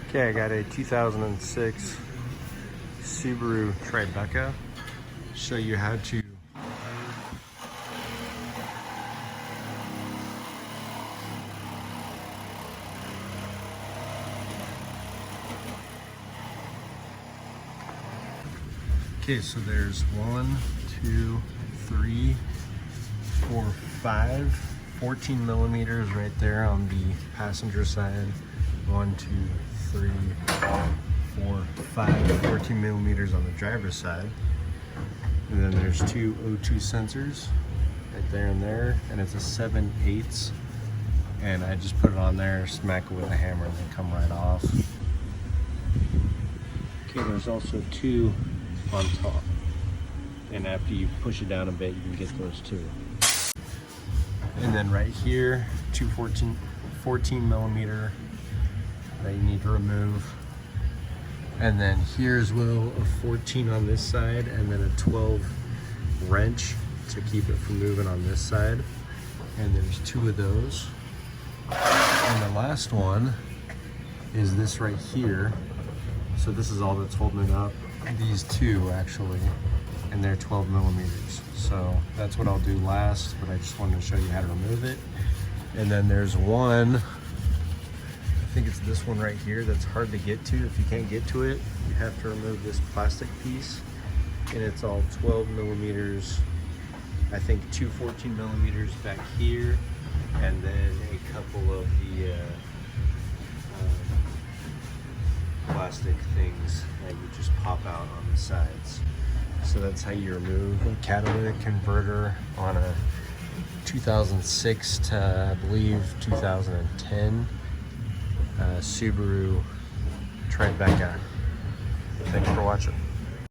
Okay, I got a 2006 Subaru Tribeca. Show you how to Okay, so there's 1, 2, 3, 4, 5, 14 millimeters right there on the passenger side. 1, 2, 3, 4, 5, 14 millimeters on the driver's side. And then there's two O2 sensors right there and there, and it's a 7/8. And I just put it on there, smack it with a hammer, and they come right off. Okay, there's also two on top, and after you push it down a bit, you can get those too. And then right here, two 14 millimeter that you need to remove. And then here as well, a 14 on this side, and then a 12 wrench to keep it from moving on this side. And there's two of those. And the last one is this right here. So this is all that's holding it up. These two actually, and they're 12 millimeters. So that's what I'll do last, but I just wanted to show you how to remove it. And then there's one, I think it's this one right here, that's hard to get to. If you can't get to it, you have to remove this plastic piece, and it's all 12 millimeters. I think two 14 millimeters back here, and then a couple of the plastic things that you just pop out on the sides. So that's how you remove a catalytic converter on a 2006 to, I believe, 2010 Subaru Tribeca. Thanks for watching.